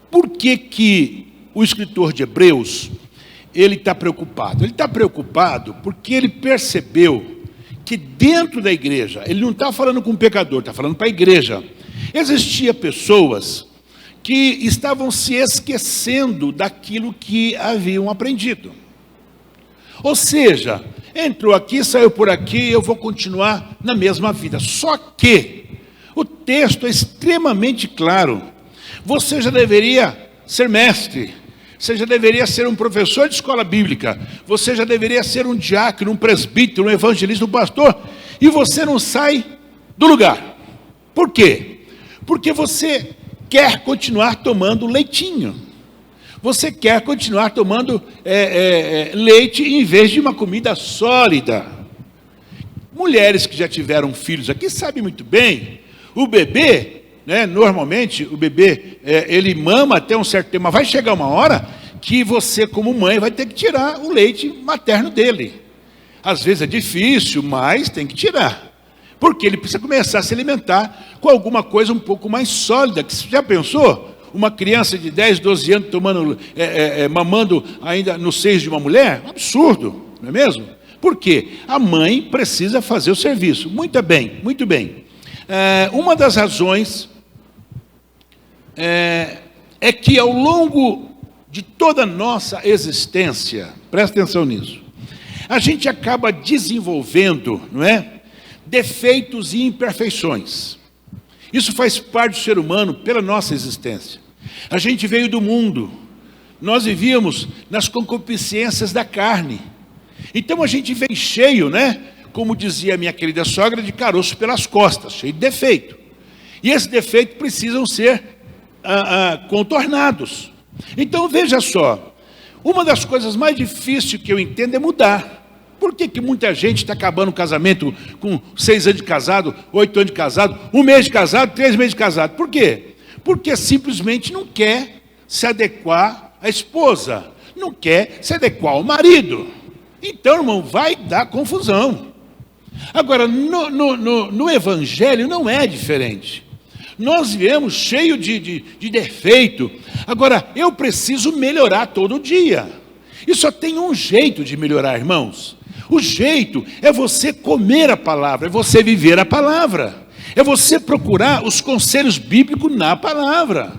Por que o escritor de Hebreus, ele está preocupado? Ele está preocupado porque ele percebeu que dentro da igreja, ele não está falando com o pecador, está falando para a igreja, existia pessoas que estavam se esquecendo daquilo que haviam aprendido. Ou seja, entrou aqui, saiu por aqui, eu vou continuar na mesma vida. Só que o texto é extremamente claro. Você já deveria ser mestre, você já deveria ser um professor de escola bíblica, você já deveria ser um diácono, um presbítero, um evangelista, um pastor, e você não sai do lugar. Por quê? Porque você quer continuar tomando leitinho. Você quer continuar tomando leite em vez de uma comida sólida. Mulheres que já tiveram filhos aqui sabem muito bem, o bebê, normalmente o bebê, ele mama até um certo tempo, mas vai chegar uma hora que você, como mãe, vai ter que tirar o leite materno dele. Às vezes é difícil, mas tem que tirar. Porque ele precisa começar a se alimentar com alguma coisa um pouco mais sólida. Que você já pensou? Uma criança de 10, 12 anos mamando ainda no seio de uma mulher? Um absurdo, não é mesmo? Por quê? A mãe precisa fazer o serviço. Muito bem, muito bem. Uma das razões é que ao longo de toda a nossa existência, presta atenção nisso, a gente acaba desenvolvendo, não é? Defeitos e imperfeições. Isso faz parte do ser humano pela nossa existência. A gente veio do mundo, nós vivíamos nas concupiscências da carne. Então a gente vem cheio, como dizia a minha querida sogra, de caroço pelas costas, cheio de defeito. E esses defeitos precisam ser contornados. Então veja só, uma das coisas mais difíceis que eu entendo é mudar. Por que muita gente está acabando o casamento com 6 anos de casado, 8 anos de casado, 1 mês de casado, 3 meses de casado? Por quê? Porque simplesmente não quer se adequar à esposa, não quer se adequar ao marido. Então, irmão, vai dar confusão. Agora, no Evangelho não é diferente. Nós viemos cheio de defeito. Agora, eu preciso melhorar todo dia. E só tem um jeito de melhorar, irmãos. O jeito é você comer a palavra, é você viver a palavra. É você procurar os conselhos bíblicos na palavra.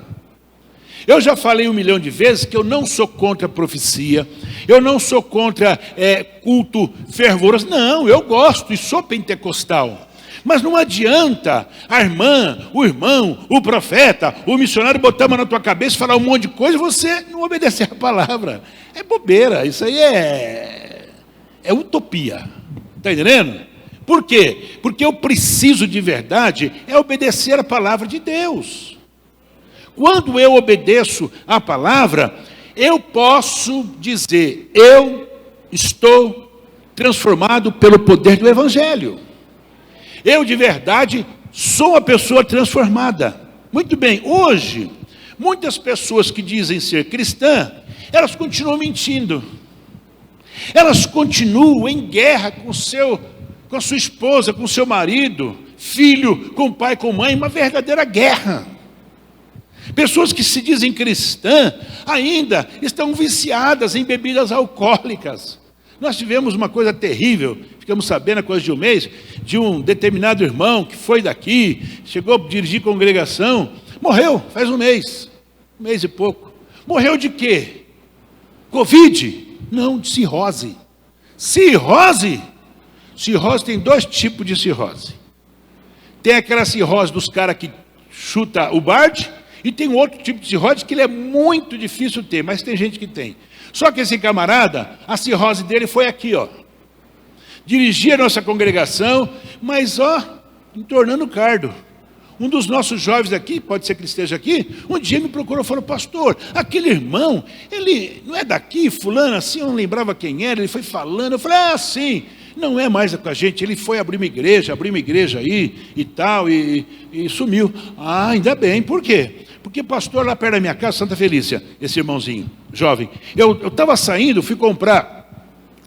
Eu já falei 1 milhão de vezes que eu não sou contra a profecia, eu não sou contra culto fervoroso. Não, eu gosto e sou pentecostal. Mas não adianta a irmã, o irmão, o profeta, o missionário botar a mão na tua cabeça e falar um monte de coisa e você não obedecer a palavra. É bobeira, isso aí é utopia. Está entendendo? Por quê? Porque eu preciso de verdade obedecer a palavra de Deus. Quando eu obedeço a palavra, eu posso dizer, eu estou transformado pelo poder do Evangelho. Eu de verdade sou uma pessoa transformada. Muito bem, hoje, muitas pessoas que dizem ser cristã, elas continuam mentindo. Elas continuam em guerra com a sua esposa, com o seu marido, filho, com o pai, com a mãe, uma verdadeira guerra. Pessoas que se dizem cristã ainda estão viciadas em bebidas alcoólicas. Nós tivemos uma coisa terrível, ficamos sabendo há coisa de 1 mês, de um determinado irmão que foi daqui, chegou a dirigir congregação, morreu faz 1 mês, 1 mês e pouco. Morreu de quê? Covid? Não, de cirrose. Cirrose? Cirrose tem 2 tipos de cirrose. Tem aquela cirrose dos caras que chuta o barde, e tem um outro tipo de cirrose que ele é muito difícil ter, mas tem gente que tem. Só que esse camarada, a cirrose dele foi aqui, dirigia a nossa congregação, mas entornando o cardo. Um dos nossos jovens aqui, pode ser que ele esteja aqui, um dia me procurou e falou, pastor, aquele irmão, ele não é daqui, fulano, assim, eu não lembrava quem era, ele foi falando, eu falei, sim, não é mais com a gente, ele foi abrir uma igreja aí e tal, e sumiu. Ainda bem, por quê? Porque pastor lá perto da minha casa, Santa Felícia, esse irmãozinho, jovem, eu estava saindo, fui comprar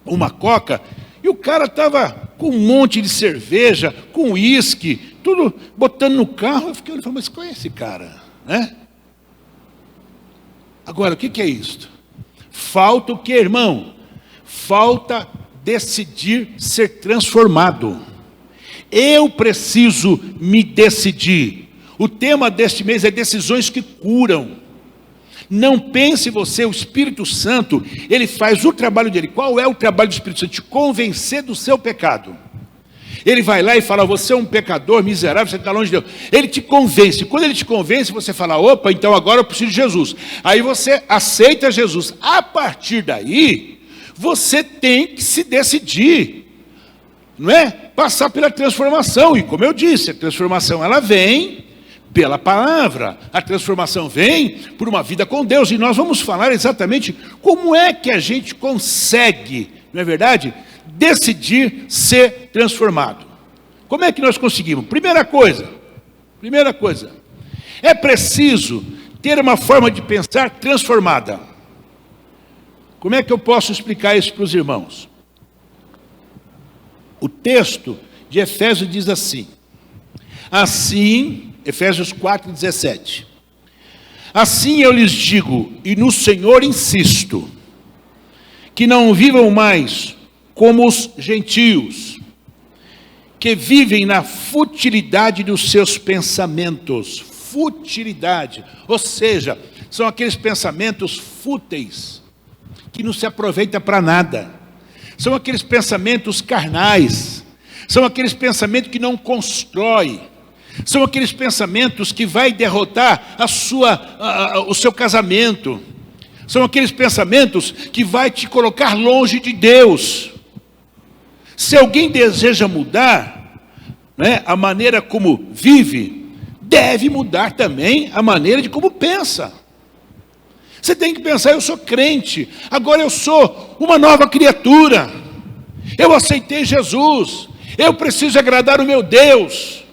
uma coca, e o cara estava com um monte de cerveja, com uísque, tudo botando no carro. Eu fiquei olhando e falei, mas qual é esse cara? Agora, o que é isto? Falta o que, irmão? Falta decidir ser transformado. Eu preciso me decidir. O tema deste mês é decisões que curam. Não pense você, o Espírito Santo, ele faz o trabalho dele. Qual é o trabalho do Espírito Santo? Te convencer do seu pecado. Ele vai lá e fala, você é um pecador miserável, você está longe de Deus. Ele te convence. Quando ele te convence, você fala, opa, então agora eu preciso de Jesus. Aí você aceita Jesus. A partir daí, você tem que se decidir, não é? Passar pela transformação. E como eu disse, a transformação ela vem pela palavra. A transformação vem por uma vida com Deus. E nós vamos falar exatamente como é que a gente consegue, não é verdade? Decidir ser transformado. Como é que nós conseguimos? Primeira coisa, é preciso ter uma forma de pensar transformada. Como é que eu posso explicar isso para os irmãos? O texto de Efésios diz assim, Efésios 4:17, assim eu lhes digo, e no Senhor insisto, que não vivam mais como os gentios, que vivem na futilidade dos seus pensamentos. Futilidade, ou seja, são aqueles pensamentos fúteis, que não se aproveita para nada. São aqueles pensamentos carnais, são aqueles pensamentos que não constroem, são aqueles pensamentos que vai derrotar o seu casamento, são aqueles pensamentos que vai te colocar longe de Deus. Se alguém deseja mudar, né, a maneira como vive, deve mudar também a maneira de como pensa. Você tem que pensar, eu sou crente, agora eu sou uma nova criatura, eu aceitei Jesus, eu preciso agradar o meu Deus.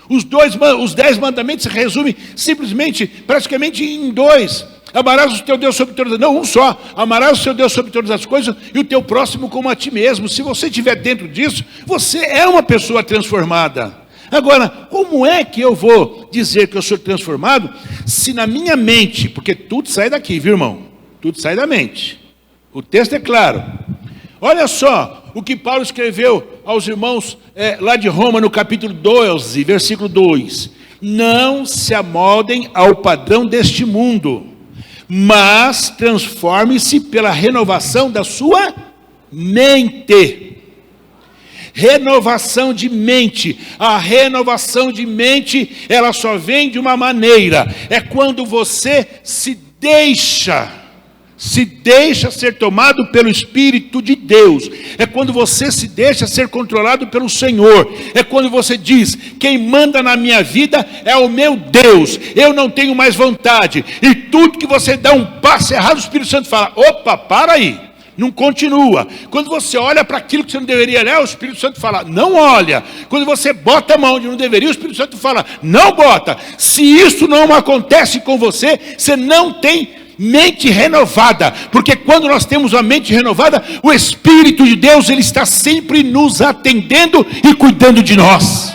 Os 10 mandamentos se resumem simplesmente, praticamente em 2. Amarás o teu Deus sobre todas as coisas. Não, um só. Amarás o teu Deus sobre todas as coisas e o teu próximo como a ti mesmo. Se você estiver dentro disso, você é uma pessoa transformada. Agora, como é que eu vou dizer que eu sou transformado, se na minha mente, porque tudo sai daqui, viu, irmão? Tudo sai da mente. O texto é claro. Olha só o que Paulo escreveu aos irmãos lá de Roma, no capítulo 12, versículo 2. Não se amoldem ao padrão deste mundo, mas transforme-se pela renovação da sua mente. Renovação de mente. A renovação de mente, ela só vem de uma maneira. É quando você se deixa ser tomado pelo Espírito de Deus. É quando você se deixa ser controlado pelo Senhor. É quando você diz, quem manda na minha vida é o meu Deus. Eu não tenho mais vontade. E tudo que você dá um passo errado, o Espírito Santo fala, opa, para aí. Não continua. Quando você olha para aquilo que você não deveria olhar, o Espírito Santo fala, não olha. Quando você bota a mão onde não deveria, o Espírito Santo fala, não bota. Se isso não acontece com você, você não tem mente renovada, porque quando nós temos a mente renovada, o Espírito de Deus, ele está sempre nos atendendo e cuidando de nós.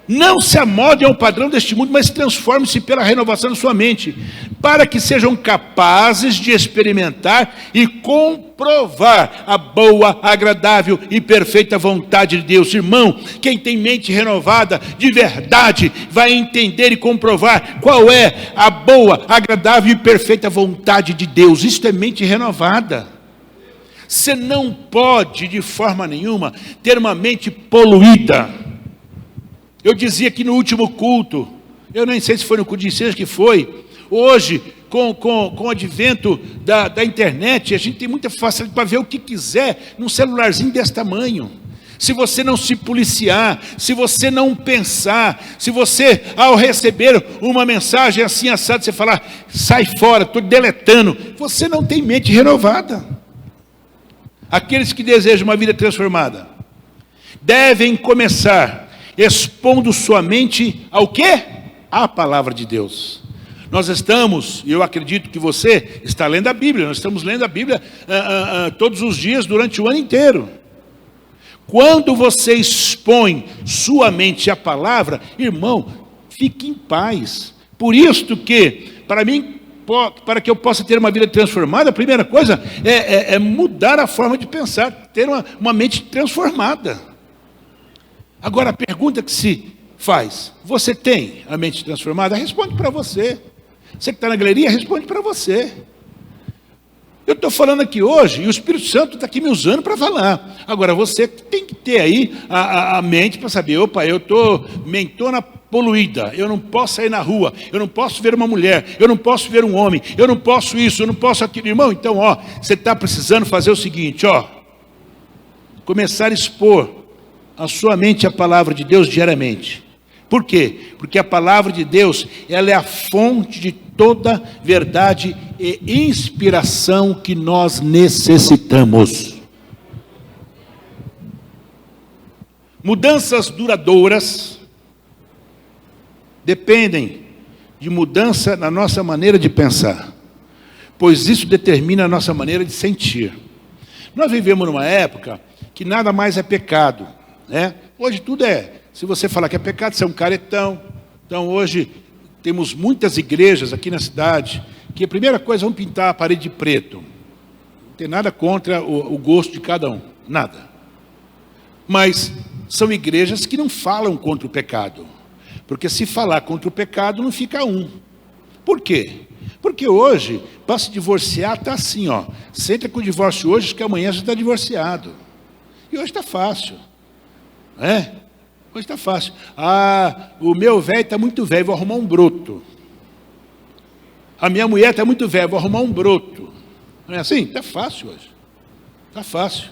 Não se amolde ao padrão deste mundo, mas transforme-se pela renovação da sua mente, para que sejam capazes de experimentar e comprovar a boa, agradável e perfeita vontade de Deus. Irmão, quem tem mente renovada de verdade, vai entender e comprovar qual é a boa, agradável e perfeita vontade de Deus. Isto é mente renovada. Você não pode, de forma nenhuma, ter uma mente poluída. Eu dizia aqui no último culto, eu nem sei se foi no culto de ensejo que foi, hoje, com o advento da internet, a gente tem muita facilidade para ver o que quiser num celularzinho desse tamanho. Se você não se policiar, se você não pensar, se você, ao receber uma mensagem assim assada, você falar, sai fora, estou deletando, você não tem mente renovada. Aqueles que desejam uma vida transformada, devem começar expondo sua mente ao quê? À palavra de Deus. Nós estamos, e eu acredito que você está lendo a Bíblia, nós estamos lendo a Bíblia todos os dias, durante o ano inteiro. Quando você expõe sua mente à palavra, irmão, fique em paz. Por isso que, para que eu possa ter uma vida transformada, a primeira coisa é mudar a forma de pensar, ter uma mente transformada. Agora, a pergunta que se faz: você tem a mente transformada? Responde para você. Você que está na galeria, responde para você. Eu estou falando aqui hoje, e o Espírito Santo está aqui me usando para falar. Agora, você tem que ter aí a mente para saber: opa, eu estou mentona poluída, eu não posso sair na rua, eu não posso ver uma mulher, eu não posso ver um homem, eu não posso isso, eu não posso aquilo. Irmão, então, você está precisando fazer o seguinte, começar a expor a sua mente à palavra de Deus diariamente. Por quê? Porque a palavra de Deus, ela é a fonte de toda verdade e inspiração que nós necessitamos. Mudanças duradouras dependem de mudança na nossa maneira de pensar, pois isso determina a nossa maneira de sentir. Nós vivemos numa época que nada mais é pecado, né? Hoje tudo se você falar que é pecado, você é um caretão. Então hoje temos muitas igrejas aqui na cidade que a primeira coisa vão pintar a parede de preto. Não tem nada contra o gosto de cada um, nada. Mas são igrejas que não falam contra o pecado. Porque se falar contra o pecado, não fica um. Por quê? Porque hoje, para se divorciar, está assim, Você entra com o divórcio hoje, que amanhã já está divorciado. E hoje está fácil. Hoje está fácil. O meu velho está muito velho, vou arrumar um broto. A minha mulher está muito velha, vou arrumar um broto. Não é assim? Está fácil hoje. Está fácil.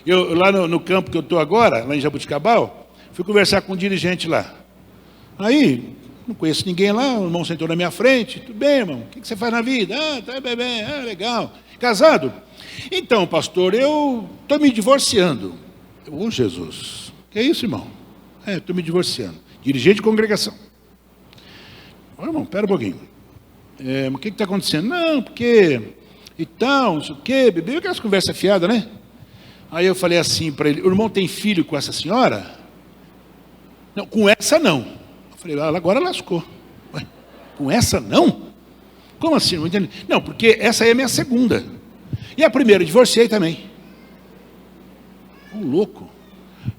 Eu lá no campo que eu estou agora, lá em Jabuticabal, fui conversar com um dirigente lá. Aí, não conheço ninguém lá, o irmão sentou na minha frente. Tudo bem, irmão? O que você faz na vida? Tá bem, legal. Casado? Então, pastor, eu estou me divorciando. Jesus, que é isso, irmão? Estou me divorciando. Dirigente de congregação. Irmão, espera um pouquinho. O que está acontecendo? Não, porque... E tal, não sei o quê. Bebeu aquelas conversas fiadas, né? Aí eu falei assim para ele: o irmão tem filho com essa senhora? Não, com essa não. Eu falei: agora lascou. Ué, com essa não? Como assim? Não entendi. Não, porque essa aí é minha segunda. E a primeira, divorciei também. Louco.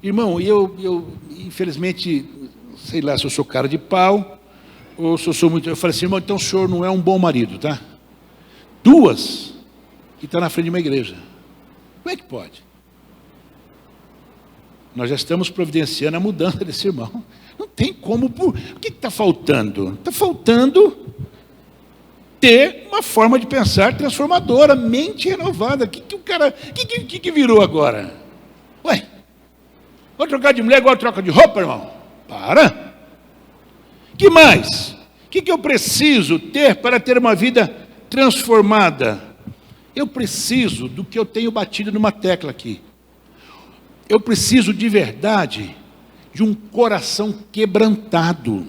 Irmão, eu infelizmente, sei lá se eu sou cara de pau, ou se eu sou muito... Eu falei assim: irmão, então o senhor não é um bom marido, tá? 2 que está na frente de uma igreja. Como é que pode? Nós já estamos providenciando a mudança desse irmão. Não tem como... O que está faltando? Está faltando ter uma forma de pensar transformadora, mente renovada. O cara... que virou agora? Ué, vou trocar de mulher igual troca de roupa, irmão? Para! Que mais? O que eu preciso ter para ter uma vida transformada? Eu preciso do que eu tenho batido numa tecla aqui. Eu preciso de verdade de um coração quebrantado.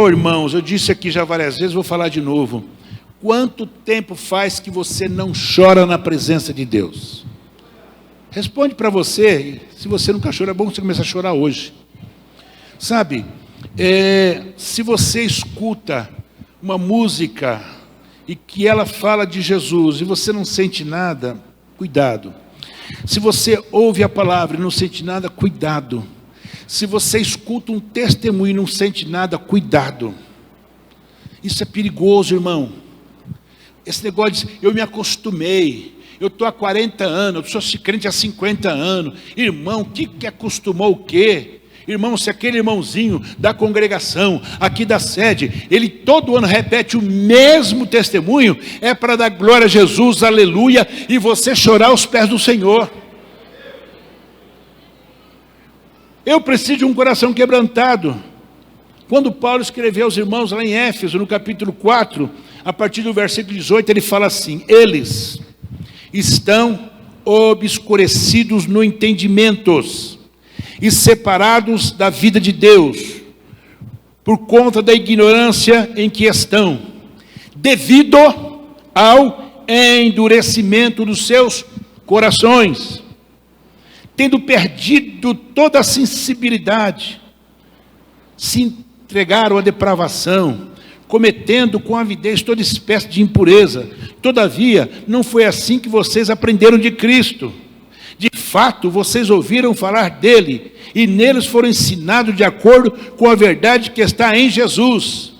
Irmãos, eu disse aqui já várias vezes, vou falar de novo. Quanto tempo faz que você não chora na presença de Deus? Responde para você. Se você nunca chora, é bom você começar a chorar hoje. Sabe, se você escuta uma música e que ela fala de Jesus e você não sente nada, cuidado. Se você ouve a palavra e não sente nada, cuidado. Se você escuta um testemunho e não sente nada, cuidado. Isso é perigoso, irmão. Esse negócio de eu me acostumei, eu estou há 40 anos, eu sou crente há 50 anos. Irmão, que acostumou o quê? Irmão, se aquele irmãozinho da congregação, aqui da sede, ele todo ano repete o mesmo testemunho, é para dar glória a Jesus, aleluia, e você chorar aos pés do Senhor. Eu preciso de um coração quebrantado. Quando Paulo escreveu aos irmãos lá em Éfeso, no capítulo 4, a partir do versículo 18, ele fala assim: eles estão obscurecidos no entendimento e separados da vida de Deus, por conta da ignorância em que estão, devido ao endurecimento dos seus corações, tendo perdido toda a sensibilidade, entregaram à depravação, cometendo com avidez toda espécie de impureza. Todavia, não foi assim que vocês aprenderam de Cristo. De fato, vocês ouviram falar dele, e neles foram ensinados de acordo com a verdade que está em Jesus.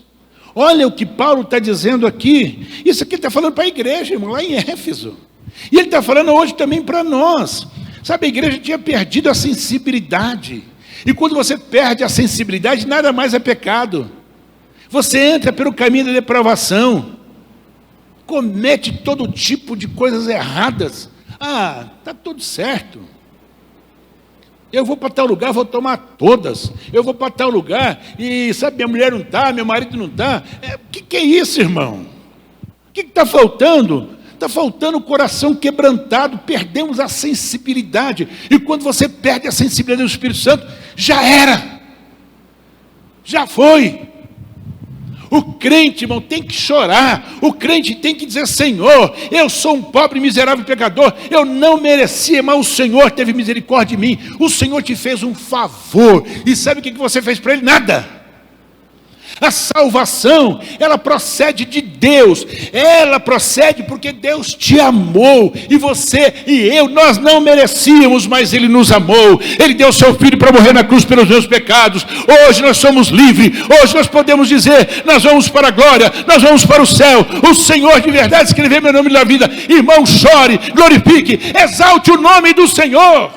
Olha o que Paulo está dizendo aqui. Isso aqui ele está falando para a igreja, irmão, lá em Éfeso. E ele está falando hoje também para nós. Sabe, a igreja tinha perdido a sensibilidade. E quando você perde a sensibilidade, nada mais é pecado. Você entra pelo caminho da depravação, comete todo tipo de coisas erradas. Ah, está tudo certo. Eu vou para tal lugar, vou tomar todas. Eu vou para tal lugar e, sabe, minha mulher não está, meu marido não está. O que é isso, irmão? O que está faltando? Está faltando o coração quebrantado, perdemos a sensibilidade. E quando você perde a sensibilidade do Espírito Santo, já era. Já foi. O crente, irmão, tem que chorar. O crente tem que dizer: Senhor, eu sou um pobre, miserável pecador. Eu não merecia, mas o Senhor teve misericórdia de mim. O Senhor te fez um favor. E sabe o que você fez para Ele? Nada. A salvação, ela procede de Deus. Ela procede porque Deus te amou. E você e eu, nós não merecíamos, mas Ele nos amou. Ele deu seu Filho para morrer na cruz pelos meus pecados. Hoje nós somos livres. Hoje nós podemos dizer: nós vamos para a glória, nós vamos para o céu. O Senhor de verdade escreveu meu nome na vida. Irmão, chore, glorifique, exalte o nome do Senhor.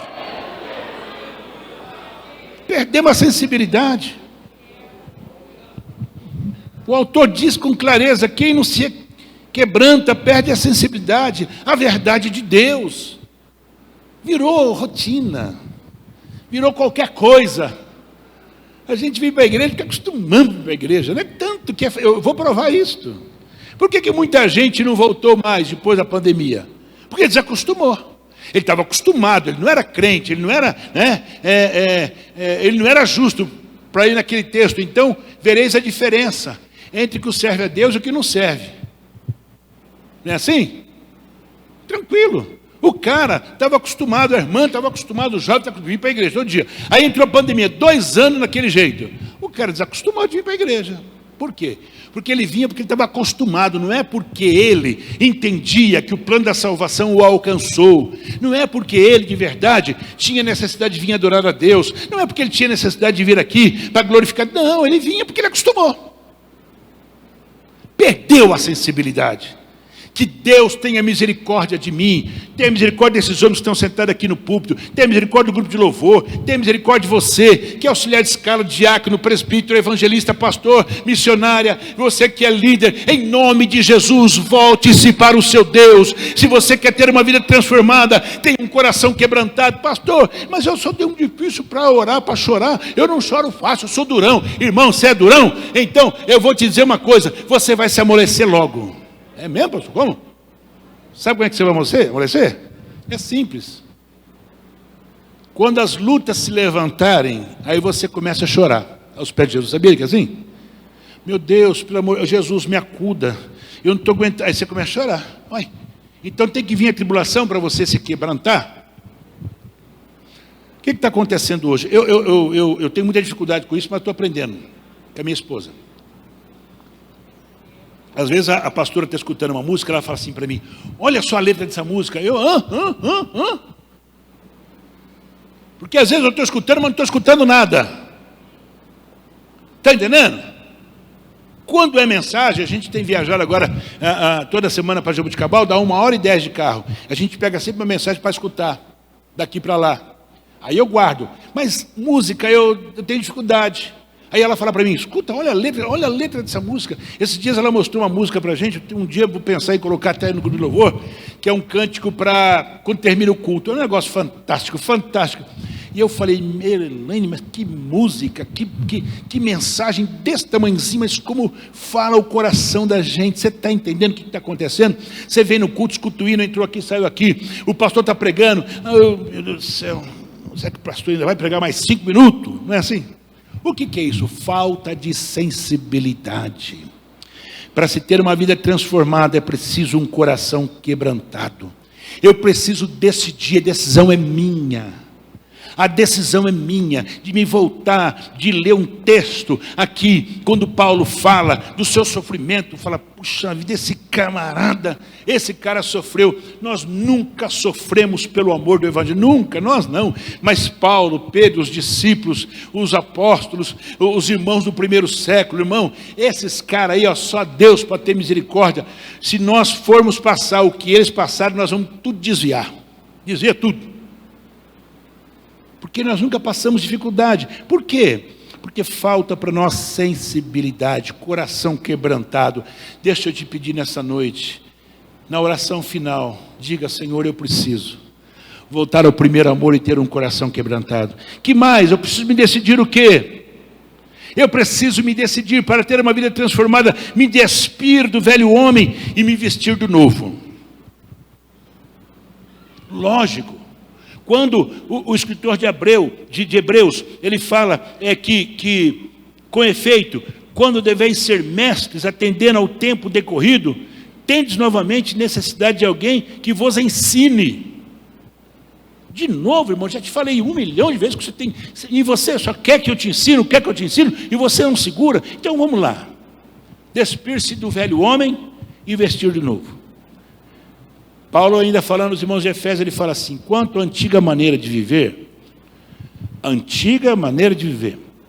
Perdemos a sensibilidade. O autor diz com clareza: quem não se quebranta perde a sensibilidade, a verdade de Deus. Virou rotina, virou qualquer coisa. A gente vem para a igreja, fica acostumando para a igreja, não é tanto que eu vou provar isto. Por que muita gente não voltou mais depois da pandemia? Porque desacostumou. Ele estava acostumado, ele não era crente, ele não era, ele não era justo para ir naquele texto. Então, vereis a diferença entre o que serve a Deus e o que não serve. Não é assim? Tranquilo. O cara estava acostumado, a irmã estava acostumada, o jovem estava acostumado a vir para a igreja todo dia. Aí entrou a pandemia, 2 anos naquele jeito. O cara desacostumou de vir para a igreja. Por quê? Porque ele vinha porque ele estava acostumado, não é porque ele entendia que o plano da salvação o alcançou, não é porque ele de verdade tinha necessidade de vir adorar a Deus, não é porque ele tinha necessidade de vir aqui para glorificar, não, ele vinha porque ele acostumou. Perdeu a sensibilidade. Que Deus tenha misericórdia de mim, tenha misericórdia desses homens que estão sentados aqui no púlpito, tenha misericórdia do grupo de louvor, tenha misericórdia de você, que é auxiliar de escala, diácono, presbítero, evangelista, pastor, missionária, você que é líder, em nome de Jesus, volte-se para o seu Deus. Se você quer ter uma vida transformada, tenha um coração quebrantado. Pastor, mas eu sou de um difícil para orar, para chorar, eu não choro fácil, eu sou durão. Irmão, você é durão? Então, eu vou te dizer uma coisa, você vai se amolecer logo. É mesmo, pastor? Como? Sabe como é que você vai amolecer? É simples. Quando as lutas se levantarem, aí você começa a chorar aos pés de Jesus. Sabia que é assim? Meu Deus, pelo amor de Jesus, me acuda. Eu não estou aguentando. Aí você começa a chorar. Uai, então tem que vir a tribulação para você se quebrantar? O que está acontecendo hoje? Eu tenho muita dificuldade com isso, mas estou aprendendo. É a minha esposa. Às vezes a pastora está escutando uma música, ela fala assim para mim: olha só a letra dessa música. Eu, Porque às vezes eu estou escutando, mas não estou escutando nada. Está entendendo? Quando é mensagem, a gente tem viajado agora toda semana para Jabuticabal, dá 1h10 de carro. A gente pega sempre uma mensagem para escutar, daqui para lá. Aí eu guardo. Mas música eu tenho dificuldade. Aí ela fala para mim: escuta, olha a letra dessa música. Esses dias ela mostrou uma música para a gente, um dia eu vou pensar em colocar até no grupo de louvor, que é um cântico para quando termina o culto. É um negócio fantástico, fantástico. E eu falei: Elaine, mas que música, que mensagem desse tamanhozinho, mas como fala o coração da gente. Você está entendendo o que está acontecendo? Você vem no culto, escuta o hino, entrou aqui, saiu aqui, o pastor está pregando, meu Deus do céu, será que o pastor ainda vai pregar mais 5 minutos? Não é assim? O que é isso? Falta de sensibilidade. Para se ter uma vida transformada é preciso um coração quebrantado. Eu preciso decidir, a decisão é minha. A decisão é minha, de me voltar, de ler um texto aqui, quando Paulo fala do seu sofrimento, fala, puxa vida, esse camarada, esse cara sofreu. Nós nunca sofremos pelo amor do Evangelho, nunca, nós não. Mas Paulo, Pedro, os discípulos, os apóstolos, os irmãos do primeiro século, irmão, esses caras aí, ó, só Deus para ter misericórdia. Se nós formos passar o que eles passaram, nós vamos tudo desviar tudo. Porque nós nunca passamos dificuldade. Por quê? Porque falta para nós sensibilidade, coração quebrantado. Deixa eu te pedir nessa noite, na oração final, diga, Senhor, eu preciso voltar ao primeiro amor e ter um coração quebrantado. Que mais? Eu preciso me decidir o quê? Eu preciso me decidir para ter uma vida transformada, me despir do velho homem e me vestir do novo. Lógico. Quando o escritor de Hebreus, ele fala que, com efeito, quando deveis ser mestres, atendendo ao tempo decorrido, tendes novamente necessidade de alguém que vos ensine. De novo, irmão, já te falei 1 milhão de vezes que você tem, e você só quer que eu te ensino, e você não segura. Então vamos lá, despir-se do velho homem e vestir de novo. Paulo ainda falando aos irmãos de Efésios, ele fala assim, quanto à antiga maneira de viver,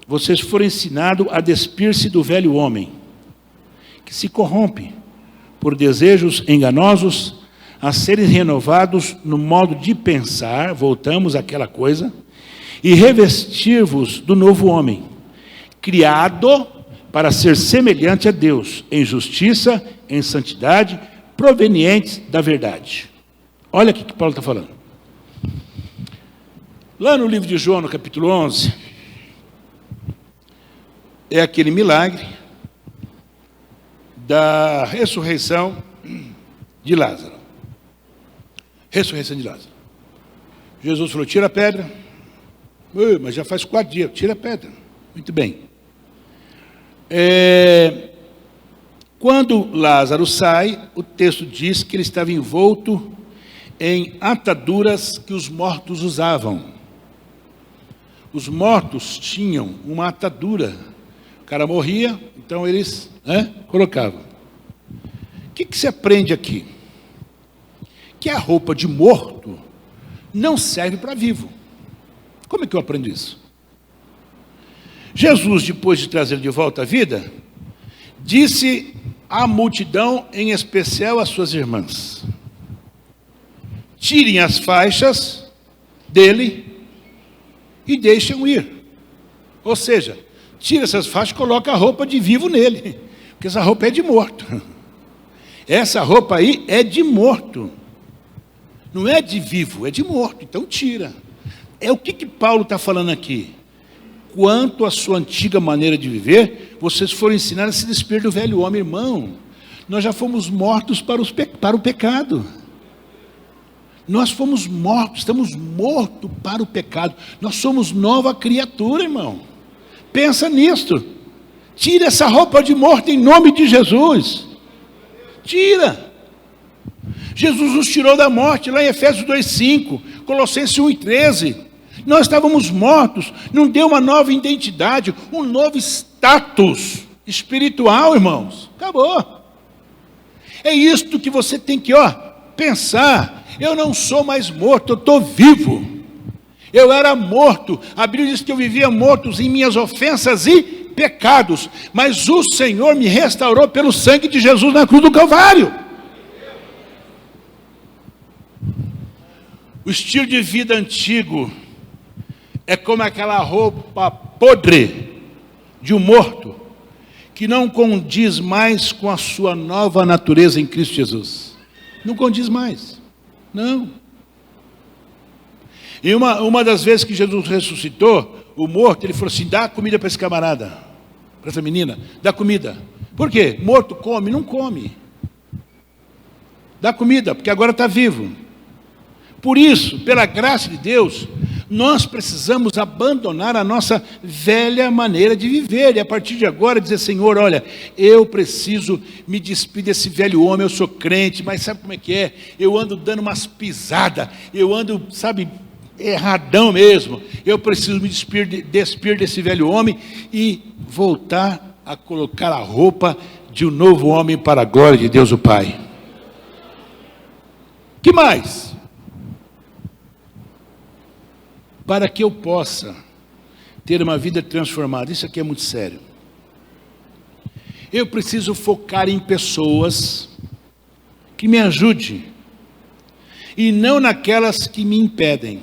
vocês foram ensinados a despir-se do velho homem, que se corrompe por desejos enganosos, a serem renovados no modo de pensar, voltamos àquela coisa, e revestir-vos do novo homem, criado para ser semelhante a Deus, em justiça, em santidade, provenientes da verdade. Olha o que Paulo está falando. Lá no livro de João, no capítulo 11, é aquele milagre da ressurreição de Lázaro. Ressurreição de Lázaro. Jesus falou, tira a pedra. Mas já faz 4 dias, tira a pedra. Muito bem. Quando Lázaro sai, o texto diz que ele estava envolto em ataduras que os mortos usavam. Os mortos tinham uma atadura. O cara morria, então eles colocavam. O que se aprende aqui? Que a roupa de morto não serve para vivo. Como é que eu aprendo isso? Jesus, depois de trazer de volta à vida, disse à multidão, em especial às suas irmãs, tirem as faixas dele e deixem ir. Ou seja, tira essas faixas e coloca a roupa de vivo nele, porque essa roupa é de morto. Essa roupa aí é de morto. Não é de vivo, é de morto. Então tira. É o que Paulo está falando aqui. Quanto à sua antiga maneira de viver, vocês foram ensinados a se despir do velho homem, irmão. Nós já fomos mortos para o pecado. Nós fomos mortos, estamos mortos para o pecado. Nós somos nova criatura, irmão. Pensa nisto. Tira essa roupa de morto em nome de Jesus. Tira. Jesus nos tirou da morte, lá em Efésios 2,5, Colossenses 1,13. Nós estávamos mortos, não deu uma nova identidade, um novo status espiritual, irmãos. Acabou. É isto que você tem que pensar. Eu não sou mais morto, eu estou vivo. Eu era morto, a Bíblia diz que eu vivia morto em minhas ofensas e pecados, mas o Senhor me restaurou pelo sangue de Jesus na cruz do Calvário. O estilo de vida antigo é como aquela roupa podre de um morto, que não condiz mais com a sua nova natureza em Cristo Jesus. Não condiz mais. Não. E uma das vezes que Jesus ressuscitou, o morto, ele falou assim, dá comida para esse camarada, para essa menina, dá comida. Por quê? Morto come? Não come. Dá comida, porque agora está vivo. Por isso, pela graça de Deus, nós precisamos abandonar a nossa velha maneira de viver, e a partir de agora dizer, Senhor, olha, eu preciso me despedir desse velho homem, eu sou crente, mas sabe como é que é? Eu ando dando umas pisadas, eu ando, sabe, erradão mesmo. Eu preciso me despir desse velho homem e voltar a colocar a roupa de um novo homem para a glória de Deus o Pai. Que mais? Para que eu possa ter uma vida transformada, isso aqui é muito sério. Eu preciso focar em pessoas que me ajudem e não naquelas que me impedem.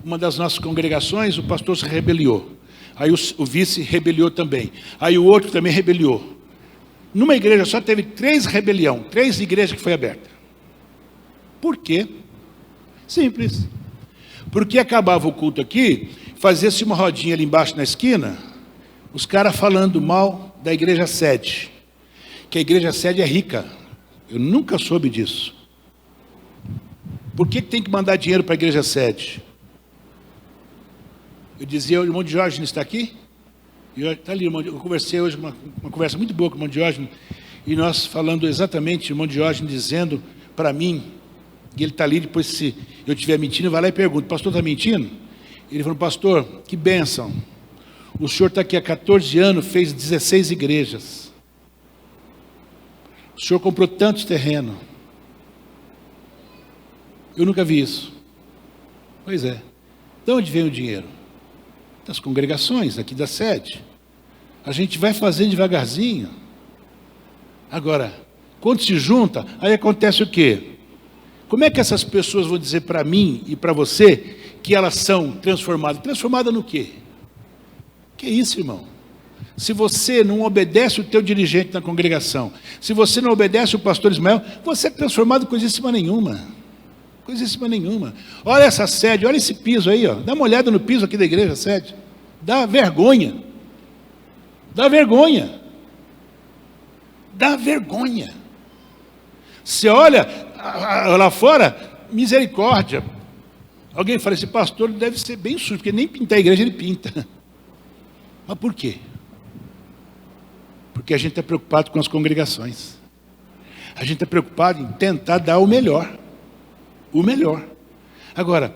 Uma das nossas congregações, o pastor se rebeliou. Aí o vice rebeliou também. Aí o outro também rebeliou. Numa igreja só teve 3 rebeliões, 3 igrejas que foi aberta. Por quê? Simples. Porque acabava o culto aqui, fazia-se uma rodinha ali embaixo na esquina, os caras falando mal da igreja sede. Que a igreja sede é rica. Eu nunca soube disso. Por que tem que mandar dinheiro para a igreja sede? Eu dizia, o irmão Diógenes está aqui? Está ali, irmão. Eu conversei hoje, uma conversa muito boa com o irmão Diógenes, e nós falando exatamente, o irmão Diógenes dizendo para mim, e ele está ali, depois se eu estiver mentindo, vai lá e pergunta, pastor está mentindo? Ele falou, pastor, que bênção. O senhor está aqui há 14 anos, fez 16 igrejas. O senhor comprou tantos terrenos. Eu nunca vi isso. Pois é. De onde vem o dinheiro? Das congregações, aqui da sede. A gente vai fazendo devagarzinho. Agora, quando se junta, aí acontece o quê? Como é que essas pessoas vão dizer para mim e para você que elas são transformadas? Transformadas no quê? Que isso, irmão? Se você não obedece o teu dirigente na congregação, se você não obedece o pastor Ismael, você é transformado coisíssima nenhuma. Coisíssima nenhuma. Olha essa sede, olha esse piso aí, ó. Dá uma olhada no piso aqui da igreja, sede. Dá vergonha. Dá vergonha. Dá vergonha. Você olha lá fora, misericórdia. Alguém fala, esse pastor deve ser bem sujo, porque nem pintar a igreja ele pinta. Mas por quê? Porque a gente está preocupado com as congregações. A gente está preocupado em tentar dar o melhor. O melhor. Agora,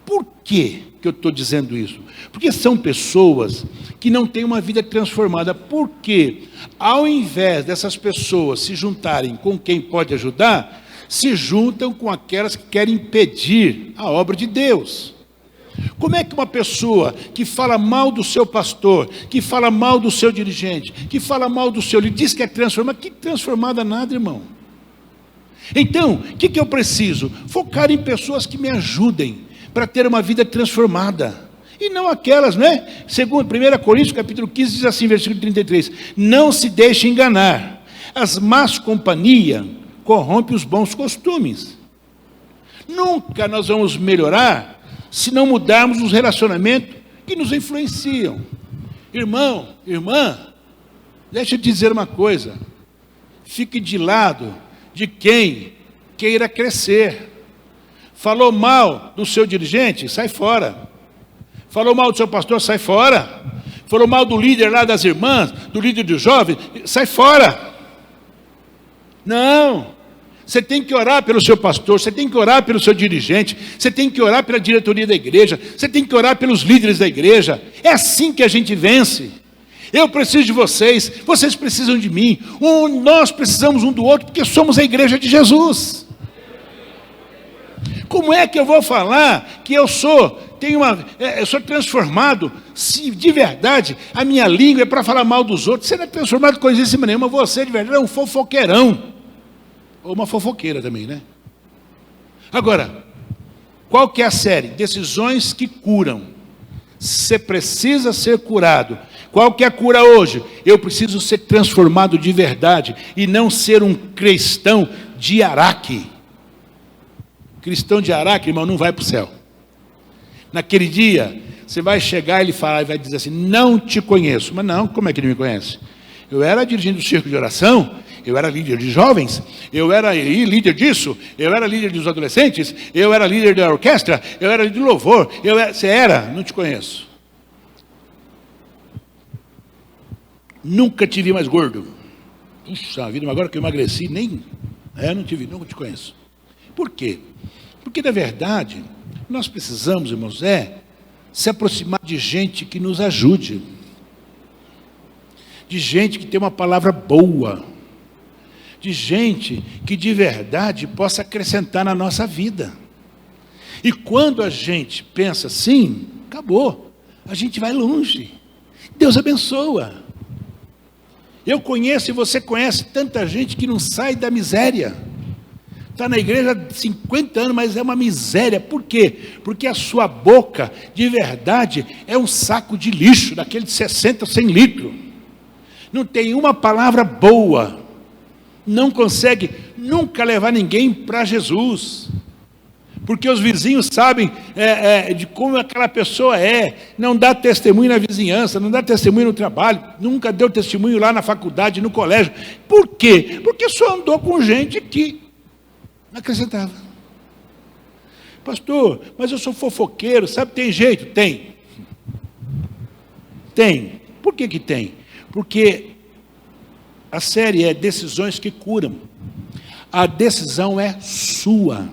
por que eu estou dizendo isso? Porque são pessoas que não têm uma vida transformada. Porque, ao invés dessas pessoas se juntarem com quem pode ajudar, se juntam com aquelas que querem impedir a obra de Deus. Como é que uma pessoa que fala mal do seu pastor, que fala mal do seu dirigente, que fala mal do seu líder, diz que é transformada? Que transformada nada, irmão. Então, o que eu preciso? Focar em pessoas que me ajudem para ter uma vida transformada. E não aquelas, né? Segundo 1 Coríntios, capítulo 15, diz assim, versículo 33. Não se deixe enganar. As más companhias corrompem os bons costumes. Nunca nós vamos melhorar se não mudarmos os relacionamentos que nos influenciam. Irmão, irmã, deixa eu te dizer uma coisa. Fique de lado de quem queira crescer. Falou mal do seu dirigente? Sai fora. Falou mal do seu pastor? Sai fora. Falou mal do líder lá das irmãs, do líder dos jovens? Sai fora. Não. Você tem que orar pelo seu pastor, você tem que orar pelo seu dirigente, você tem que orar pela diretoria da igreja, você tem que orar pelos líderes da igreja. É assim que a gente vence. Eu preciso de vocês, vocês precisam de mim, nós precisamos um do outro, porque somos a igreja de Jesus. Como é que eu vou falar que eu sou transformado, se de verdade a minha língua é para falar mal dos outros? Você não é transformado coisíssima nenhuma, você de verdade é um fofoqueirão. Ou uma fofoqueira também, né? Agora, qual que é a série? Decisões que curam. Você precisa ser curado. Qual que é a cura hoje? Eu preciso ser transformado de verdade e não ser um cristão de Araque. Cristão de Araque, irmão, não vai para o céu. Naquele dia, você vai chegar e ele falar, e vai dizer assim, não te conheço. Mas não, como é que ele me conhece? Eu era dirigente do circo de oração, eu era líder de jovens, eu era líder disso, eu era líder dos adolescentes, eu era líder da orquestra, eu era líder de louvor, você era, não te conheço. Nunca te vi mais gordo. Puxa vida, mas agora que eu emagreci, nunca te conheço. Por quê? Porque, na verdade, nós precisamos, irmãos, se aproximar de gente que nos ajude, de gente que tem uma palavra boa, de gente que de verdade possa acrescentar na nossa vida. E quando a gente pensa assim, acabou, a gente vai longe. Deus abençoa. Eu conheço e você conhece tanta gente que não sai da miséria. Está na igreja há 50 anos, mas é uma miséria. Por quê? Porque a sua boca, de verdade, é um saco de lixo, daquele de 60, 100 litros. Não tem uma palavra boa. Não consegue nunca levar ninguém para Jesus. Porque os vizinhos sabem de como aquela pessoa é. Não dá testemunho na vizinhança, não dá testemunho no trabalho, nunca deu testemunho lá na faculdade, no colégio. Por quê? Porque só andou com gente que não acrescentava. Pastor, mas eu sou fofoqueiro, sabe? Tem jeito? Tem. Tem. Por que que tem? Porque a série é Decisões que Curam. A decisão é sua.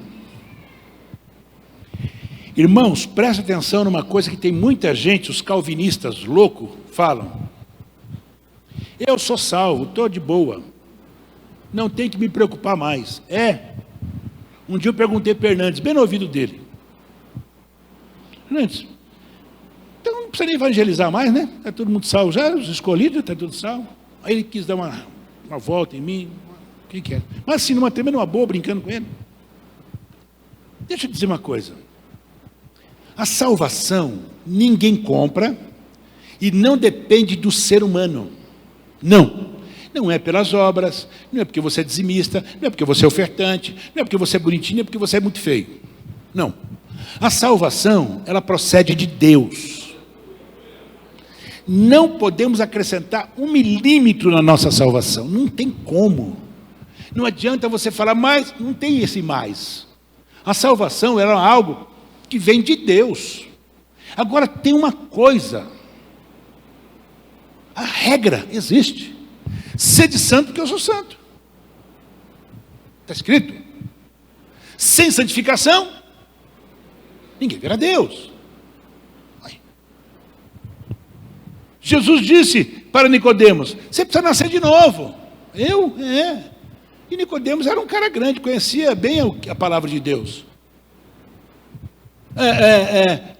Irmãos, preste atenção numa coisa que tem muita gente, os calvinistas loucos, falam. Eu sou salvo, estou de boa. Não tem que me preocupar mais. Um dia eu perguntei para Hernandes, bem no ouvido dele. Hernandes, então não precisa nem evangelizar mais, né? Está todo mundo salvo já, os escolhidos, está tudo salvo. Aí ele quis dar uma volta em mim. O que é? Mas assim, numa tremenda uma boa, brincando com ele. Deixa eu dizer uma coisa. A salvação ninguém compra e não depende do ser humano. Não. Não é pelas obras, não é porque você é dizimista, não é porque você é ofertante, não é porque você é bonitinho, não é porque você é muito feio. Não. A salvação, ela procede de Deus. Não podemos acrescentar 1 milímetro na nossa salvação. Não tem como. Não adianta você falar mais, não tem esse mais. A salvação era algo que vem de Deus. Agora tem uma coisa. A regra existe. Sede santo porque eu sou santo. Está escrito. Sem santificação, ninguém verá Deus. Jesus disse para Nicodemos, você precisa nascer de novo. E Nicodemos era um cara grande, conhecia bem a palavra de Deus.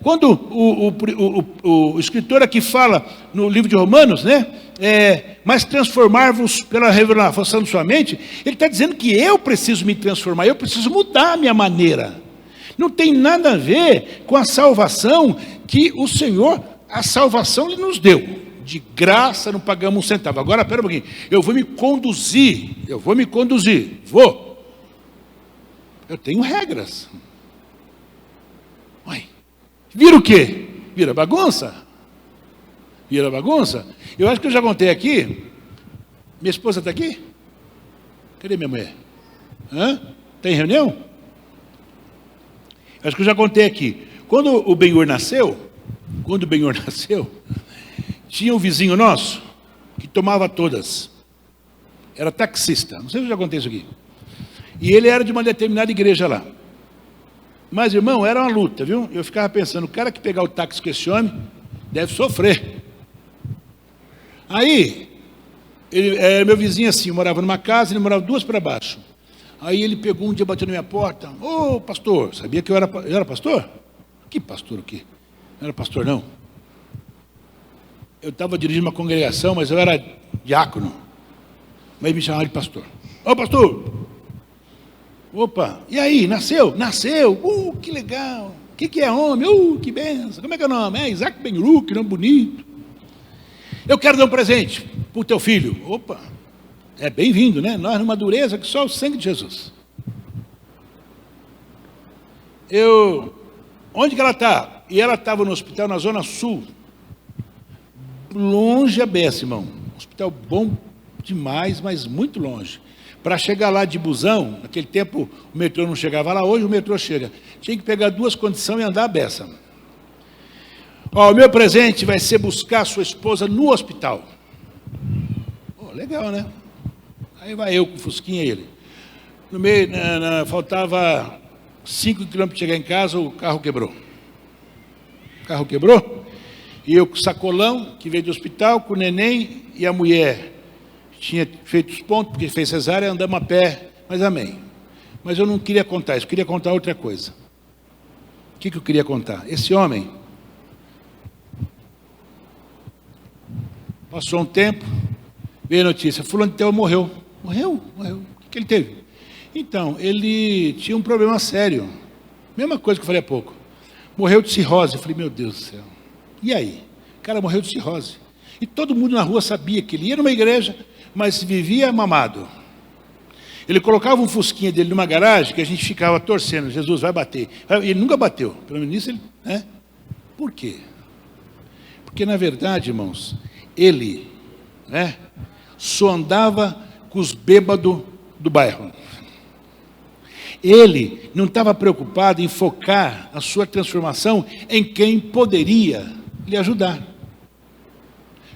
Quando o escritor aqui fala no livro de Romanos, né? Mas transformar-vos pela revelação de sua mente, ele está dizendo que eu preciso me transformar, eu preciso mudar a minha maneira. Não tem nada a ver com a salvação que o Senhor, a salvação Ele nos deu. De graça, não pagamos um centavo. Agora, espera um pouquinho, eu vou me conduzir. Eu tenho regras. Vira o quê? Vira bagunça? Vira bagunça? Eu acho que eu já contei aqui. Minha esposa está aqui? Cadê minha mulher? Tem reunião? Acho que eu já contei aqui. Quando o Benhur nasceu, tinha um vizinho nosso que tomava todas. Era taxista. Não sei se eu já contei isso aqui. E ele era de uma determinada igreja lá. Mas, irmão, era uma luta, viu? Eu ficava pensando, o cara que pegar o táxi com esse homem deve sofrer. Aí, meu vizinho assim, eu morava numa casa, ele morava 2 para baixo. Aí ele pegou um dia, bateu na minha porta, ô pastor, sabia que eu era pastor? Que pastor o quê? Não era pastor não. Eu estava dirigindo uma congregação, mas eu era diácono. Mas me chamaram de pastor. Ô pastor! Opa, e aí, nasceu? Nasceu, que legal. O que é homem? Que benção. Como é que é o nome? Isaac Ben-Ru, que nome bonito. Eu quero dar um presente para o teu filho. Opa, é bem-vindo, né? Nós numa dureza que só o sangue de Jesus. Onde que ela está? E ela estava no hospital na Zona Sul. Longe a beça, irmão. Hospital bom demais, mas muito longe. Para chegar lá de busão, naquele tempo o metrô não chegava lá, hoje o metrô chega. Tinha que pegar 2 condições e andar a beça. O meu presente vai ser buscar a sua esposa no hospital. Legal, né? Aí vai eu com o Fusquinha e ele. No meio, faltava 5 quilômetros de chegar em casa, o carro quebrou. O carro quebrou, e eu com o sacolão, que veio do hospital, com o neném e a mulher. Tinha feito os pontos, porque fez cesárea, andamos a pé, mas amém. Mas eu não queria contar isso, eu queria contar outra coisa. O que eu queria contar? Esse homem, passou um tempo, veio a notícia, fulano de tal morreu. Morreu? O que ele teve? Então, ele tinha um problema sério. Mesma coisa que eu falei há pouco. Morreu de cirrose. Eu falei, meu Deus do céu. E aí? O cara morreu de cirrose. E todo mundo na rua sabia que ele ia numa igreja, mas vivia mamado. Ele colocava um fusquinha dele numa garagem que a gente ficava torcendo. Jesus vai bater. Ele nunca bateu. Pelo menos isso ele... Né? Por quê? Porque, na verdade, irmãos, ele, né, só andava com os bêbados do bairro. Ele não estava preocupado em focar a sua transformação em quem poderia lhe ajudar.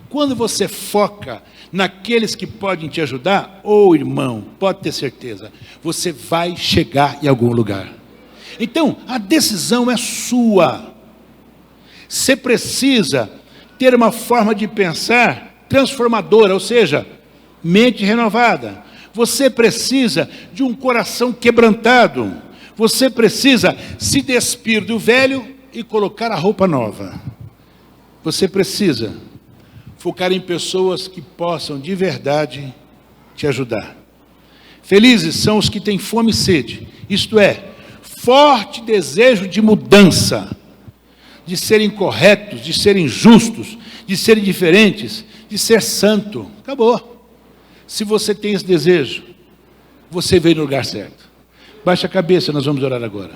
Quando você foca naqueles que podem te ajudar, irmão, pode ter certeza, você vai chegar em algum lugar. Então, a decisão é sua. Você precisa ter uma forma de pensar transformadora, ou seja, mente renovada. Você precisa de um coração quebrantado. Você precisa se despir do velho e colocar a roupa nova. Você precisa focar em pessoas que possam de verdade te ajudar. Felizes são os que têm fome e sede, isto é, forte desejo de mudança, de serem corretos, de serem justos, de serem diferentes, de ser santo. Acabou. Se você tem esse desejo, você veio no lugar certo. Baixa a cabeça, nós vamos orar agora.